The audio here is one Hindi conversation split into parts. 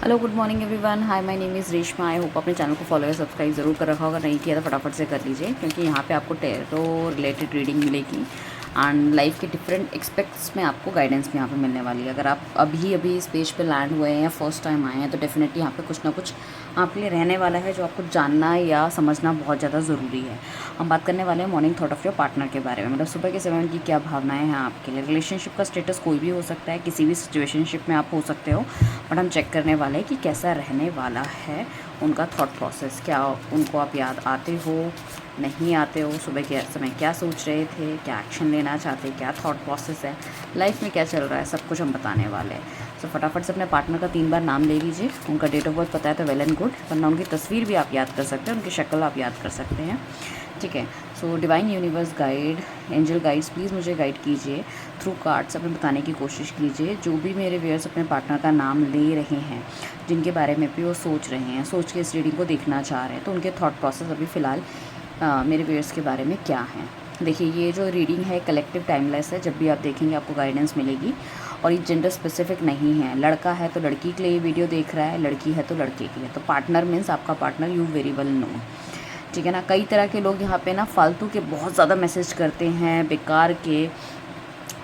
Hello good morning everyone. Hi my name is Reshma. I hope अपने चैनल को फॉलो या सब्सक्राइब ज़रूर कर रखा होगा, नहीं किया तो फटाफट से कर लीजिए, क्योंकि यहाँ पे आपको टैरो रिलेटेड रीडिंग मिलेगी एंड लाइफ के डिफरेंट एक्सपेक्ट्स में आपको गाइडेंस भी यहाँ पे मिलने वाली है। अगर आप अभी अभी इस पेज पे लैंड हुए हैं या फर्स्ट टाइम आए हैं तो डेफिनेटली यहाँ पे कुछ ना कुछ आपके लिए रहने वाला है जो आपको जानना या समझना बहुत ज़्यादा ज़रूरी है। हम बात करने वाले हैं morning thought of your partner के बारे में, मतलब सुबह के समय उनकी क्या भावनाएं हैं आपके लिए। रिलेशनशिप का स्टेटस कोई भी हो सकता है, किसी भी सिचुएशनशिप में आप हो सकते हो, बट हम चेक करने वाले हैं कि कैसा रहने वाला है उनका थॉट प्रोसेस। क्या उनको आप याद आते हो, नहीं आते हो, सुबह के समय क्या सोच रहे थे, क्या एक्शन लेना चाहते, क्या थॉट प्रोसेस है, लाइफ में क्या चल रहा है, सब कुछ हम बताने वाले हैं। सो फटाफट से अपने पार्टनर का 3 बार नाम ले लीजिए। उनका डेट ऑफ बर्थ पता है तो वेल एंड गुड, वरना उनकी तस्वीर भी आप याद कर सकते हैं, उनकी शक्ल आप याद कर सकते हैं, ठीक है। So divine universe guide, angel guides, please मुझे गाइड कीजिए थ्रू कार्ड्स। अपने बताने की कोशिश कीजिए जो भी मेरे व्यूअर्स अपने पार्टनर का नाम ले रहे हैं, जिनके बारे में भी वो सोच रहे हैं, सोच के इस रीडिंग को देखना चाह रहे हैं, तो उनके थॉट प्रोसेस अभी फ़िलहाल मेरे व्यूअर्स के बारे में क्या हैं। देखिए, ये जो रीडिंग है कलेक्टिव टाइमलेस है, जब भी आप देखेंगे आपको गाइडेंस मिलेगी, और ये जेंडर स्पेसिफिक नहीं है। लड़का है तो लड़की के लिए ये वीडियो देख रहा है, लड़की है तो लड़के के लिए। तो पार्टनर मीन्स आपका partner, you very well know, ठीक है ना। कई तरह के लोग यहाँ पे ना फालतू के बहुत ज़्यादा मैसेज करते हैं, बेकार के,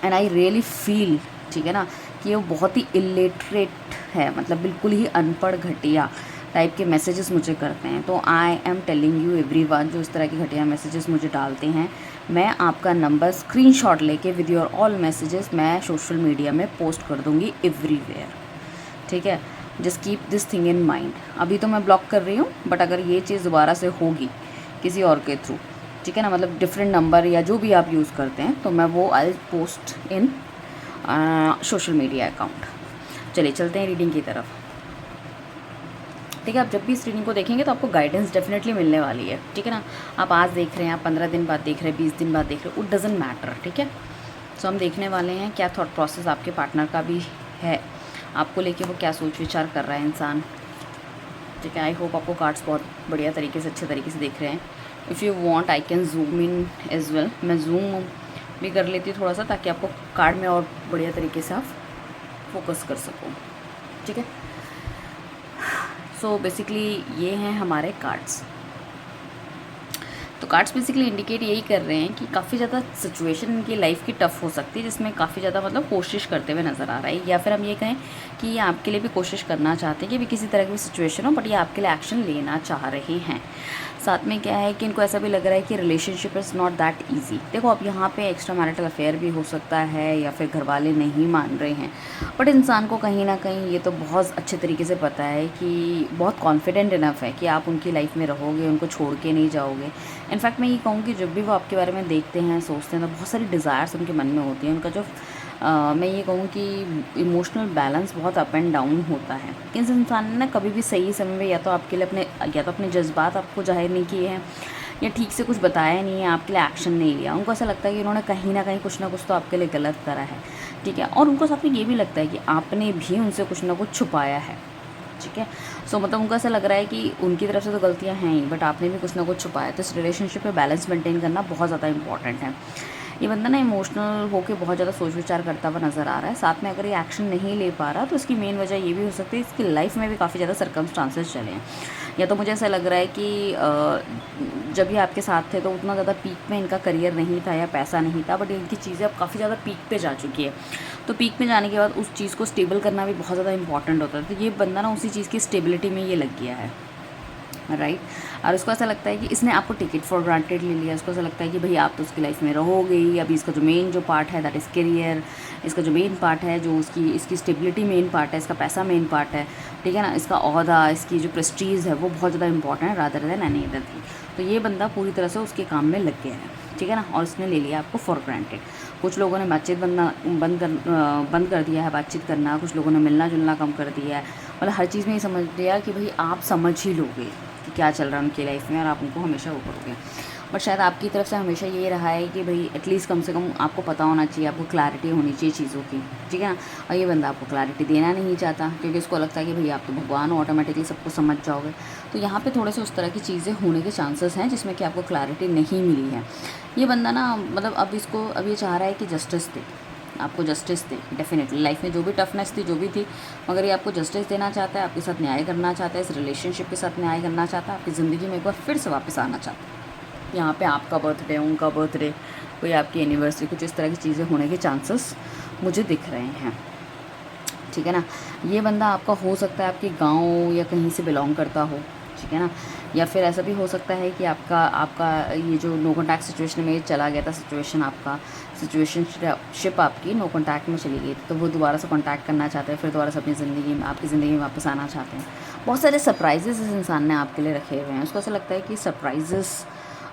एंड आई रियली फील, ठीक है ना, कि वो बहुत ही इलिटरेट है, मतलब बिल्कुल ही अनपढ़ घटिया टाइप के मैसेजेस मुझे करते हैं। तो I am telling you everyone, जो इस तरह के घटिया मैसेजेस मुझे डालते हैं, मैं आपका नंबर स्क्रीनशॉट लेके विद योर ऑल मैसेजेस मैं सोशल मीडिया में पोस्ट कर दूँगी एवरीवेयर, ठीक है। Just keep this thing in mind. अभी तो मैं ब्लॉक कर रही हूँ, बट अगर ये चीज़ दोबारा से होगी किसी और के थ्रू, ठीक है ना, मतलब डिफरेंट नंबर या जो भी आप यूज़ करते हैं, तो मैं वो I post in social media account. चलिए चलते हैं रीडिंग की तरफ, ठीक है। आप जब भी इस रीडिंग को देखेंगे तो आपको गाइडेंस डेफिनेटली मिलने वाली है, ठीक है ना। आप आज देख रहे हैं, आप 15 दिन बाद देख रहे हैं, 20 दिन बाद देख रहे हैं, इट डजेंट मैटर, ठीक है। सो हम देखने वाले हैं क्या थॉट प्रोसेस आपके पार्टनर का भी है, आपको लेके वो क्या सोच विचार कर रहा है इंसान, ठीक है। आई होप आपको कार्ड्स बहुत बढ़िया तरीके से, अच्छे तरीके से दिख रहे हैं। If you want I can zoom in as well, मैं जूम भी कर लेती हूँ थोड़ा सा, ताकि आपको कार्ड में और बढ़िया तरीके से आप फोकस कर सको, ठीक है। सो बेसिकली ये हैं हमारे कार्ड्स। तो कार्ड्स बेसिकली इंडिकेट यही कर रहे हैं कि काफ़ी ज़्यादा सिचुएशन इनकी लाइफ की टफ़ हो सकती है, जिसमें काफ़ी ज़्यादा मतलब कोशिश करते हुए नज़र आ रहा है, या फिर हम ये कहें कि ये आपके लिए भी कोशिश करना चाहते हैं कि भी किसी तरह की भी सिचुएशन हो, बट ये आपके लिए एक्शन लेना चाह रहे हैं। साथ में क्या है कि इनको ऐसा भी लग रहा है कि relationship is not that easy. देखो, अब यहाँ पे एक्स्ट्रा मैरिटल अफेयर भी हो सकता है, या फिर घर वाले नहीं मान रहे हैं, बट इंसान को कहीं ना कहीं ये तो बहुत अच्छे तरीके से पता है कि बहुत कॉन्फिडेंट इनफ है कि आप उनकी लाइफ में रहोगे, उनको छोड़ के नहीं जाओगे। इनफैक्ट मैं ये कहूँगी, जब भी वो आपके बारे में देखते हैं, सोचते हैं, तो बहुत सारी डिज़ायर्स उनके मन में होती हैं। उनका जो मैं ये कहूँ कि इमोशनल बैलेंस बहुत अप एंड डाउन होता है। किस इंसान ने ना कभी भी सही समय में या तो आपके लिए अपने जज्बात आपको जाहिर नहीं किए हैं, या ठीक से कुछ बताया नहीं है, आपके लिए एक्शन नहीं लिया। उनको ऐसा लगता है कि उन्होंने कहीं ना कहीं कुछ ना कुछ तो आपके लिए गलत करा है, ठीक है। और उनको साथ में ये भी लगता है कि आपने भी उनसे कुछ ना कुछ छुपाया है, ठीक है। सो मतलब उनको ऐसा लग रहा है कि उनकी तरफ से तो गलतियां हैं ही, बट आपने भी कुछ ना कुछ छुपाया। तो इस रिलेशनशिप में बैलेंस मेंटेन करना बहुत ज़्यादा इंपॉर्टेंट है। ये बंदा ना इमोशनल होकर बहुत ज़्यादा सोच विचार करता हुआ नज़र आ रहा है। साथ में अगर ये एक्शन नहीं ले पा रहा, तो इसकी मेन वजह ये भी हो सकती है इसकी लाइफ में भी काफ़ी ज़्यादा सर्कमस्टांसेस चले हैं। या तो मुझे ऐसा लग रहा है कि जब ये आपके साथ थे तो उतना ज़्यादा पीक में इनका करियर नहीं था या पैसा नहीं था, बट इनकी चीज़ें अब काफ़ी ज़्यादा पीक पे जा चुकी है। तो पीक में जाने के बाद उस चीज़ को स्टेबल करना भी बहुत ज़्यादा इंपॉर्टेंट होता है। तो ये बंदा ना उसी चीज़ की स्टेबिलिटी में ये लग गया है, राइट। और उसको ऐसा लगता है कि इसने आपको टिकट फॉर ग्रांटेड ले लिया। उसको ऐसा लगता है कि भाई आप तो उसकी लाइफ में रहोगे ही। अभी इसका जो मेन जो पार्ट है दैट इज़ करियर, इसका जो मेन पार्ट है, जो इसकी स्टेबिलिटी मेन पार्ट है, इसका पैसा मेन पार्ट है, ठीक है ना, इसका ओहदा, इसकी जो प्रेस्टीज है वो बहुत ज़्यादा इंपॉर्टेंट है rather than any other thing. तो ये बंदा पूरी तरह से उसके काम में लग गया है, ठीक है ना, और इसने ले लिया आपको फॉर ग्रांटेड। कुछ लोगों ने बातचीत बंद कर दिया है, बातचीत करना। कुछ लोगों ने मिलना जुलना कम कर दिया है। मतलब हर चीज़ में ये समझ लिया कि भाई आप समझ ही लोगे कि क्या चल रहा है उनकी लाइफ में, और आप उनको हमेशा वो करोगे। बट शायद आपकी तरफ से हमेशा ये रहा है कि भाई एटलीस्ट कम से कम आपको पता होना चाहिए, आपको क्लैरिटी होनी चाहिए चीज़ों की, ठीक है ना। और ये बंदा आपको क्लैरिटी देना नहीं चाहता, क्योंकि उसको लगता है कि भाई आप तो भगवान हो, ऑटोमेटिकली सबको समझ जाओगे। तो यहाँ पे थोड़े से उस तरह की चीज़ें होने के चांसेस हैं जिसमें कि आपको क्लैरिटी नहीं मिली है। ये बंदा ना मतलब अब ये चाह रहा है कि जस्टिस दे, आपको जस्टिस दे। डेफिनेटली लाइफ में जो भी टफनेस थी, जो भी थी, मगर ये आपको जस्टिस देना चाहता है, आपके साथ न्याय करना चाहता है, इस रिलेशनशिप के साथ न्याय करना चाहता है, आपकी ज़िंदगी में एक बार फिर से वापस आना चाहता है। यहाँ पे आपका बर्थडे, उनका बर्थडे, कोई आपकी एनिवर्सरी, कुछ इस तरह की चीज़ें होने के चांसेस मुझे दिख रहे हैं। ठीक है ना। ये बंदा आपका हो सकता है आपके गाँव या कहीं से बिलोंग करता हो, ठीक है ना। या फिर ऐसा भी हो सकता है कि आपका आपका ये जो नो कॉन्टैक्ट सिचुएशन में चला गया था, आपका सिचुएशनशिप आपकी नो कॉन्टैक्ट में चली गई थी, तो वो दोबारा से कॉन्टैक्ट करना चाहते हैं, फिर दोबारा से अपनी ज़िंदगी में, आपकी ज़िंदगी में वापस आना चाहते हैं। बहुत सारे सरप्राइजेस इस इंसान ने आपके लिए रखे हुए हैं। उसको ऐसा लगता है कि सरप्राइजेस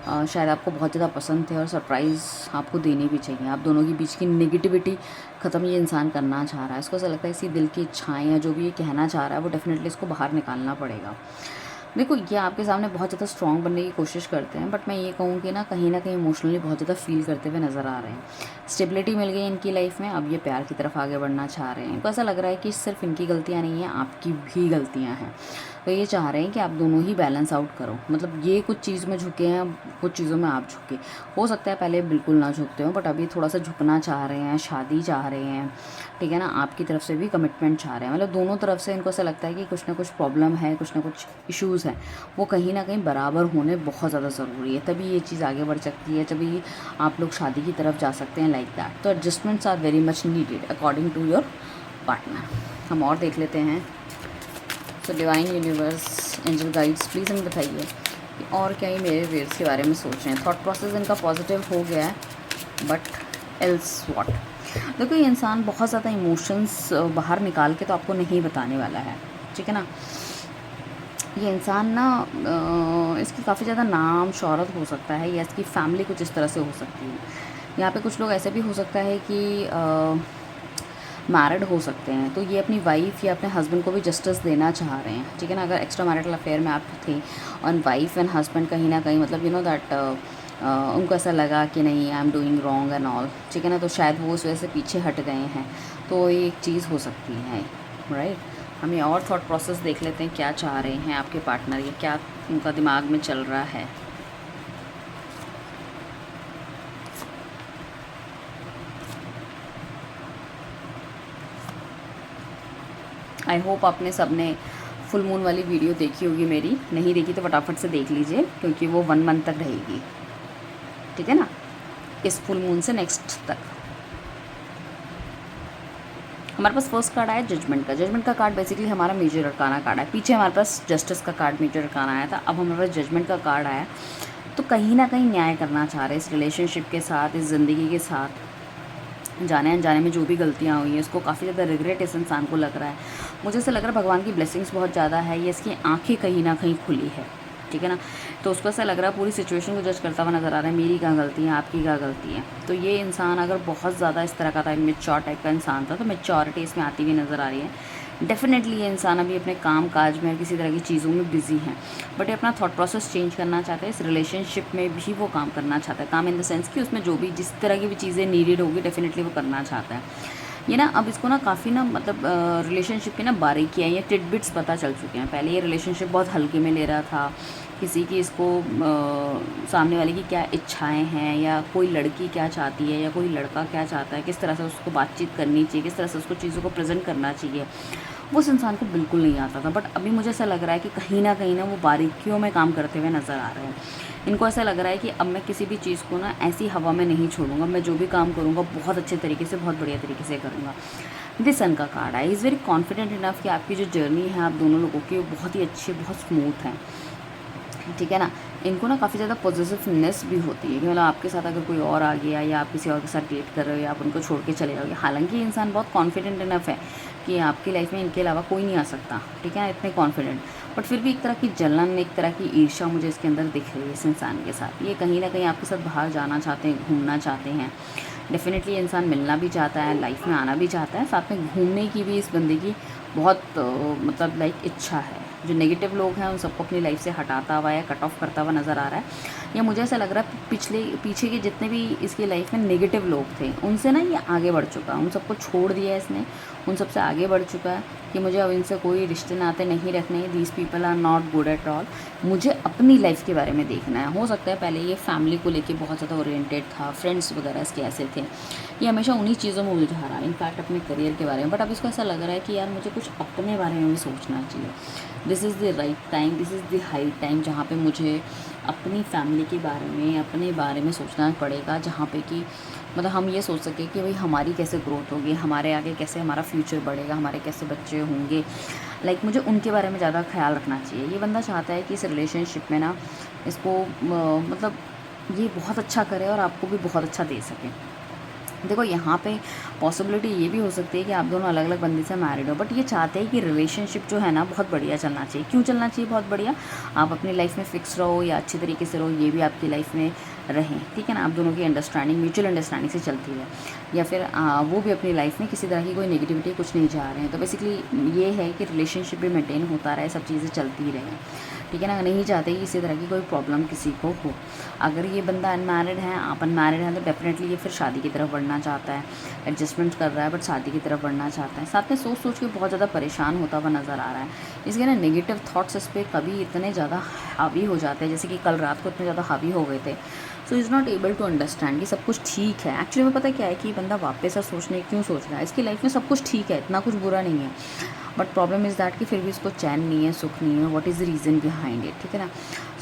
शायद आपको बहुत ज़्यादा पसंद थे और सरप्राइज़ आपको देनी भी चाहिए। आप दोनों के बीच की नेगेटिविटी ख़त्म ये इंसान करना चाह रहा है। इसको ऐसा लगता है इसी दिल की इच्छाएँ या जो भी ये कहना चाह रहा है वो डेफ़िनेटली इसको बाहर निकालना पड़ेगा। देखो, ये आपके सामने बहुत ज़्यादा स्ट्रॉन्ग बनने की कोशिश करते हैं, बट मैं ये कहूँ कि ना कहीं इमोशनली बहुत ज़्यादा फील करते हुए नज़र आ रहे हैं। स्टेबिलिटी मिल गई इनकी लाइफ में, अब ये प्यार की तरफ आगे बढ़ना चाह रहे हैं। इनको ऐसा लग रहा है कि सिर्फ इनकी गलतियाँ नहीं हैं, आपकी भी गलतियाँ हैं। तो ये चाह रहे हैं कि आप दोनों ही बैलेंस आउट करो। मतलब ये कुछ चीज़ में झुके हैं, कुछ चीज़ों में आप झुके। हो सकता है पहले बिल्कुल ना झुकते हो, बट अभी थोड़ा सा झुकना चाह रहे हैं, शादी चाह रहे हैं, ठीक है ना। आपकी तरफ से भी कमिटमेंट चाह रहे हैं। मतलब दोनों तरफ से इनको ऐसा लगता है कि कुछ ना कुछ प्रॉब्लम है, कुछ ना कुछ इश्यूज़ हैं, वो कहीं ना कहीं बराबर होने बहुत ज़्यादा ज़रूरी है। तभी ये चीज़ आगे बढ़ सकती है, तभी आप लोग शादी की तरफ जा सकते हैं, लाइक दैट। तो adjustments are very much needed according to your partner. हम और देख लेते हैं। तो divine universe, angel guides, please हमें बताइए कि और क्या ही मेरे वेव्स के बारे में सोच रहे हैं। थॉट प्रोसेस इनका पॉजिटिव हो गया है, बट एल्स व्हाट। देखो, ये इंसान बहुत ज़्यादा इमोशंस बाहर निकाल के तो आपको नहीं बताने वाला है, ठीक है ना। ये इंसान ना इसकी काफ़ी ज़्यादा नाम शोहरत हो सकता है, या इसकी फैमिली कुछ इस तरह से हो सकती है। यहाँ पे कुछ लोग ऐसे भी हो सकता है कि मैरिड हो सकते हैं, तो ये अपनी वाइफ या अपने हस्बैंड को भी जस्टिस देना चाह रहे हैं, ठीक है ना। अगर एक्स्ट्रा मैरिटल अफेयर में आप थे और वाइफ एंड हस्बैंड कहीं ना कहीं मतलब यू नो दैट उनको ऐसा लगा कि नहीं, I am doing wrong and all, ठीक है ना, तो शायद वो उस वजह से पीछे हट गए हैं। तो ये एक चीज़ हो सकती है, राइट। हम ये और थॉट प्रोसेस देख लेते हैं, क्या चाह रहे हैं आपके पार्टनर, या क्या उनका दिमाग में चल रहा है। आई होप आपने सबने फुल मून वाली वीडियो देखी होगी मेरी। नहीं देखी तो फटाफट से देख लीजिए, क्योंकि वो 1 मंथ तक रहेगी, ठीक है ना, इस फुल मून से नेक्स्ट तक। हमारे पास फर्स्ट कार्ड आया जजमेंट का। जजमेंट का कार्ड बेसिकली हमारा मेजर अरकाना कार्ड है। पीछे हमारे पास जस्टिस का कार्ड मेजर अरकाना आया था, अब हमारे पास जजमेंट का कार्ड आया। तो कहीं ना कहीं न्याय करना चाह रहे हैं इस रिलेशनशिप के साथ, इस ज़िंदगी के साथ। जाने अनजाने में जो भी गलतियाँ हुई हैं, उसको काफ़ी ज़्यादा रिग्रेट इस इंसान को लग रहा है। मुझे ऐसा लग रहा है भगवान की ब्लेसिंग्स बहुत ज़्यादा है, ये इसकी आंखें कहीं ना कहीं खुली है, ठीक है ना। तो उसको ऐसा लग रहा है, पूरी सिचुएशन को जज करता हुआ नज़र आ रहा है, मेरी क्या गलती है, आपकी क्या गलती है। तो ये इंसान अगर बहुत ज़्यादा इस तरह का था, मेच्योर टाइप का इंसान था, तो मेच्योरिटी इसमें आती हुई नज़र आ रही है। डेफिनेटली ये इंसान अभी अपने काम काज में किसी तरह की चीज़ों में बिजी है, बट ये अपना थॉट प्रोसेस चेंज करना चाहते हैं। इस रिलेशनशिप में भी वो काम करना चाहता है, काम इन द सेंस कि उसमें जो भी जिस तरह की भी चीज़ें नीडेड होगी डेफिनेटली वो करना चाहता है। ये ना अब इसको ना काफ़ी ना मतलब रिलेशनशिप की ना बारीकियाँ या टिडबिट्स पता चल चुके हैं। पहले ये रिलेशनशिप बहुत हल्के में ले रहा था, किसी की इसको सामने वाले की क्या इच्छाएं हैं, या कोई लड़की क्या चाहती है, या कोई लड़का क्या चाहता है, किस तरह से उसको बातचीत करनी चाहिए, किस तरह से उसको चीज़ों को प्रेजेंट करना चाहिए, वो उस इंसान को बिल्कुल नहीं आता था। बट अभी मुझे ऐसा लग रहा है कि कहीं ना वो बारीकियों में काम करते हुए नज़र आ रहे हैं। इनको ऐसा लग रहा है कि अब मैं किसी भी चीज़ को ना ऐसी हवा में नहीं छोड़ूंगा, मैं जो भी काम करूँगा बहुत अच्छे तरीके से, बहुत बढ़िया तरीके से करूँगा। दिस सन का कार्ड है। इज़ वेरी कॉन्फिडेंट इनफ कि आपकी जो जर्नी है आप दोनों लोगों की, वो बहुत ही अच्छी, बहुत स्मूथ है, ठीक है ना। इनको ना काफ़ी ज़्यादा पॉजिटिवनेस भी होती है कि मतलब आपके साथ अगर कोई और आ गया, या आप किसी और के साथ डेट कर रहे हो, या आप उनको छोड़ के चले जाओगे। हालांकि ये इंसान बहुत कॉन्फिडेंट इनफ है कि आपकी लाइफ में इनके अलावा कोई नहीं आ सकता, ठीक है ना, इतने कॉन्फिडेंट। बट फिर भी एक तरह की जलन, एक तरह की ईर्ष्या मुझे इसके अंदर दिख रही है इस इंसान के साथ। ये कहीं ना कहीं आपके साथ बाहर जाना चाहते हैं, घूमना चाहते हैं। डेफिनेटली ये इंसान मिलना भी चाहता है, लाइफ में आना भी चाहता है, साथ में घूमने की भी इस बंदे की बहुत मतलब लाइक इच्छा है। जो नेगेटिव लोग हैं उन सबको अपनी लाइफ से हटाता हुआ या कट ऑफ करता हुआ नज़र आ रहा है। या मुझे ऐसा लग रहा है पीछे के जितने भी इसकी लाइफ में नेगेटिव लोग थे उनसे ना ये आगे बढ़ चुका है, उन सबको छोड़ दिया है इसने, उन सबसे आगे बढ़ चुका है कि मुझे अब इनसे कोई रिश्ते नाते नहीं रखने, these people are not good at all. मुझे अपनी लाइफ के बारे में देखना है। हो सकता है पहले ये फैमिली को लेके बहुत ज़्यादा ओरिएंटेड था, फ्रेंड्स वगैरह इसके ऐसे थे, ये हमेशा उन्हीं चीज़ों में उलझा रहा, इनफैक्ट अपने करियर के बारे में। बट अब इसको ऐसा लग रहा है कि यार मुझे कुछ अपने बारे में भी सोचना चाहिए। This is the right time, this is the high time जहाँ पे मुझे अपनी फैमिली के बारे में, अपने बारे में सोचना पड़ेगा, जहाँ पे कि मतलब हम ये सोच सकें कि भाई हमारी कैसे ग्रोथ होगी, हमारे आगे कैसे हमारा फ्यूचर बढ़ेगा, हमारे कैसे बच्चे होंगे। लाइक मुझे उनके बारे में ज़्यादा ख्याल रखना चाहिए। ये बंदा चाहता है कि इस रिलेशनशिप में ना इसको मतलब ये बहुत अच्छा करे और आपको भी बहुत अच्छा दे सके। देखो यहाँ पे पॉसिबिलिटी ये भी हो सकती है कि आप दोनों अलग अलग बंदे से मैरिड हो, बट ये चाहते हैं कि रिलेशनशिप जो है ना बहुत बढ़िया चलना चाहिए। क्यों चलना चाहिए बहुत बढ़िया? आप अपनी लाइफ में फ़िक्स रहो या अच्छी तरीके से रहो, ये भी आपकी लाइफ में रहें, ठीक है ना। आप दोनों की अंडरस्टैंडिंग, म्यूचुअल अंडरस्टैंडिंग से चलती है, या फिर वो भी अपनी लाइफ में किसी तरह की कोई नेगेटिविटी कुछ नहीं चाह रहे हैं। तो बेसिकली ये है कि रिलेशनशिप भी मेंटेन होता रहे, सब चीज़ें चलती रहें, ठीक है ना। नहीं चाहते कि किसी तरह की कोई प्रॉब्लम किसी को हो। अगर ये बंदा अनमैरिड है, आप अनमैरिड हैं, तो डेफिनेटली ये फिर शादी की तरफ बढ़ना चाहता है, एडजस्टमेंट कर रहा है बट शादी की तरफ बढ़ना चाहता है। साथ में सोच सोच के बहुत ज़्यादा परेशान होता हुआ नज़र आ रहा है। इसके ना नेगेटिव थॉट्स इस पर कभी इतने ज़्यादा हावी हो जाते हैं, जैसे कि कल रात को इतने ज़्यादा हावी हो गए थे। So is not able to understand कि सब कुछ ठीक है। एक्चुअली में पता क्या है कि बंदा वापस से सोचने क्यों सोच रहा है, इसकी लाइफ में सब कुछ ठीक है, इतना कुछ बुरा नहीं है, बट प्रॉब्लम इज़ दैट कि फिर भी इसको चैन नहीं है, सुख नहीं है। What is the reason behind it, ठीक है ना।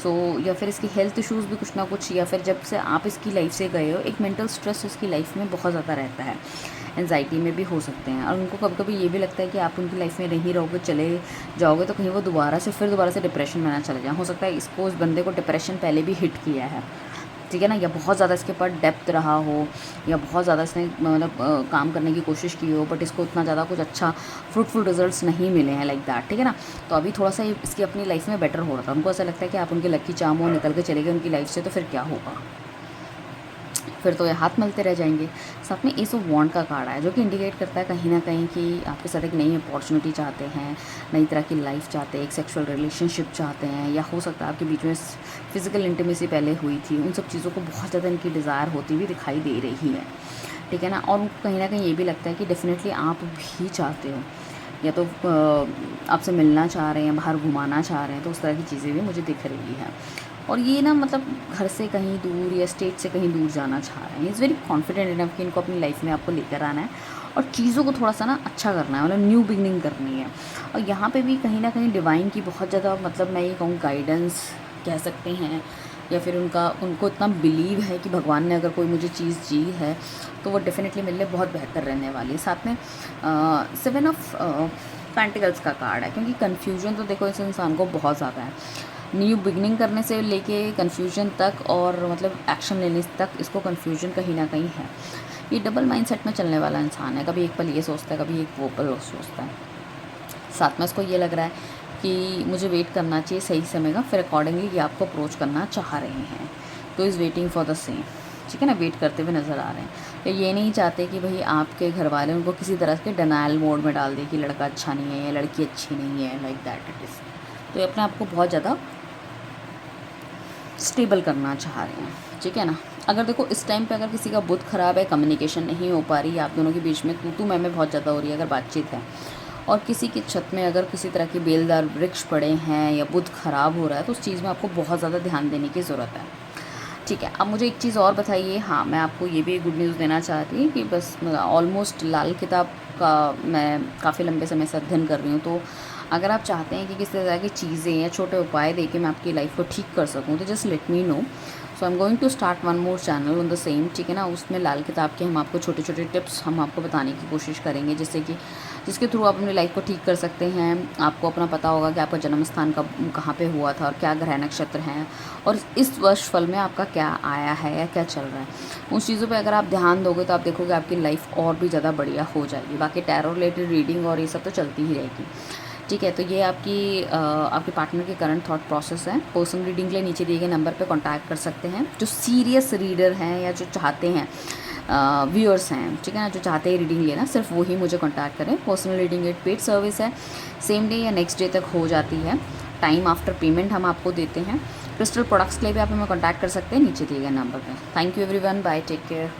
सो या फिर इसकी हेल्थ इश्यूज़ भी कुछ ना कुछ, या फिर जब से आप इसकी लाइफ से गए हो एक मेंटल स्ट्रेस उसकी लाइफ में बहुत ज़्यादा रहता है, एंजाइटी में भी हो सकते हैं। और उनको कभी कभी ये भी लगता है कि आप उनकी लाइफ में नहीं रहोगे, चले जाओगे तो कहीं वो दोबारा से डिप्रेशन में ना चले जाए। हो सकता है इसको, उस बंदे को डिप्रेशन पहले भी हिट किया है, ठीक है ना, या बहुत ज़्यादा इसके ऊपर डेप्थ रहा हो, या बहुत ज़्यादा इसने मतलब काम करने की कोशिश की हो, बट इसको उतना ज़्यादा कुछ अच्छा फ्रूटफुल रिजल्ट्स नहीं मिले हैं, लाइक दैट, ठीक है ना। तो अभी थोड़ा सा इसकी अपनी लाइफ में बेटर हो रहा था। उनको ऐसा लगता है कि आप उनके लकी चार्म हो, निकल के चले गए उनकी लाइफ से, तो फिर क्या होगा, फिर तो ये हाथ मिलते रह जाएंगे। साथ में एस ऑफ वॉन्ड का कार्ड है, जो कि इंडिकेट करता है कहीं ना कहीं कि आपके साथ एक नई अपॉर्चुनिटी चाहते हैं, नई तरह की लाइफ चाहते हैं, एक सेक्सुअल रिलेशनशिप चाहते हैं, या हो सकता है आपके बीच में फिजिकल इंटीमेसी पहले हुई थी, उन सब चीज़ों को बहुत ज़्यादा इनकी डिज़ायर होती हुई दिखाई दे रही है, ठीक है ना। और उनको कहीं ना कहीं ये भी लगता है कि डेफिनेटली आप भी चाहते हो, या तो आपसे मिलना चाह रहे हैं, बाहर घुमाना चाह रहे हैं, तो उस तरह की चीज़ें भी मुझे दिख रही है। और ये ना मतलब घर से कहीं दूर या स्टेट से कहीं दूर जाना चाह रहे हैं। इज़ वेरी कॉन्फिडेंट इनफ कि इनको अपनी लाइफ में आपको लेकर आना है और चीज़ों को थोड़ा सा ना अच्छा करना है, मतलब न्यू बिगनिंग करनी है। और यहाँ पे भी कहीं ना कहीं डिवाइन की बहुत ज़्यादा, मतलब मैं ये कहूँ गाइडेंस कह सकते हैं, या फिर उनको इतना बिलीव है कि भगवान ने अगर कोई मुझे चीज़ दी है तो वो डेफिनेटली मेरे लिए बहुत बेहतर रहने वाली है। साथ में 7 ऑफ पेंटिकल्स का कार्ड है, क्योंकि कन्फ्यूजन तो देखो इस इंसान को बहुत ज़्यादा है, न्यू बिगनिंग करने से लेके कन्फ्यूजन तक, और मतलब एक्शन लेने तक इसको कन्फ्यूजन कहीं ना कहीं है। ये डबल माइंडसेट में चलने वाला इंसान है, कभी एक पल ये सोचता है, कभी एक वो पल सोचता है। साथ में इसको ये लग रहा है कि मुझे वेट करना चाहिए सही समय का, फिर अकॉर्डिंगली ये आपको अप्रोच करना चाह रहे हैं, तो is waiting for the same, ठीक है ना, वेट करते हुए नज़र आ रहे हैं। तो ये नहीं चाहते कि भाई आपके घर वाले उनको किसी तरह के डिनायल मोड में डाल दे कि लड़का अच्छा नहीं है या लड़की अच्छी नहीं है, लाइक दैट इट इज़। तो ये अपने आप को बहुत ज़्यादा स्टेबल करना चाह रहे हैं, ठीक है ना। अगर देखो इस टाइम पे अगर किसी का बुध खराब है, कम्युनिकेशन नहीं हो पा रही, आप दोनों के बीच में तू मैं बहुत ज़्यादा हो रही है अगर बातचीत है, और किसी की छत में अगर किसी तरह के बेलदार वृक्ष पड़े हैं या बुध खराब हो रहा है, तो उस चीज़ में आपको बहुत ज़्यादा ध्यान देने की ज़रूरत है, ठीक है। अब मुझे एक चीज़ और बताइए, हाँ मैं आपको ये भी गुड न्यूज़ देना चाहती हूँ कि बस ऑलमोस्ट लाल किताब का मैं काफ़ी लंबे समय से अध्ययन कर रही हूँ, तो अगर आप चाहते हैं कि किसी तरह की चीज़ें या छोटे उपाय दे के मैं आपकी लाइफ को ठीक कर सकूँ, तो just let me know. So I am going to start one more channel on the same, ठीक है ना। उसमें लाल किताब के हम आपको छोटे छोटे टिप्स हम आपको बताने की कोशिश करेंगे, जिसके थ्रू आप अपनी लाइफ को ठीक कर सकते हैं। आपको अपना पता होगा कि आपका जन्म स्थान कब कहाँ पे हुआ था और क्या ग्रह नक्षत्र हैं, और इस वर्ष फल में आपका क्या आया है या क्या चल रहा है। उन चीज़ों पे अगर आप ध्यान दोगे तो आप देखोगे आपकी लाइफ और भी ज़्यादा बढ़िया हो जाएगी। बाकी टैरो रिलेटेड रीडिंग और ये सब तो चलती ही रहेगी, ठीक है। तो ये आपके पार्टनर के करंट थॉट प्रोसेस है। पर्सनल रीडिंग के लिए नीचे दिए गए नंबर पे कांटेक्ट कर सकते हैं। जो सीरियस रीडर हैं या जो चाहते हैं व्यूअर्स हैं, ठीक है ना, जो चाहते हैं रीडिंग लेना, सिर्फ वही मुझे कॉन्टैक्ट करें। पर्सनल रीडिंग एक पेड सर्विस है, सेम डे या नेक्स्ट डे तक हो जाती है। टाइम आफ्टर पेमेंट हम आपको देते हैं। क्रिस्टल प्रोडक्ट्स के लिए भी आप हमें कॉन्टैक्ट कर सकते हैं नीचे दिए गए नंबर पर। Thank you everyone, bye, take care.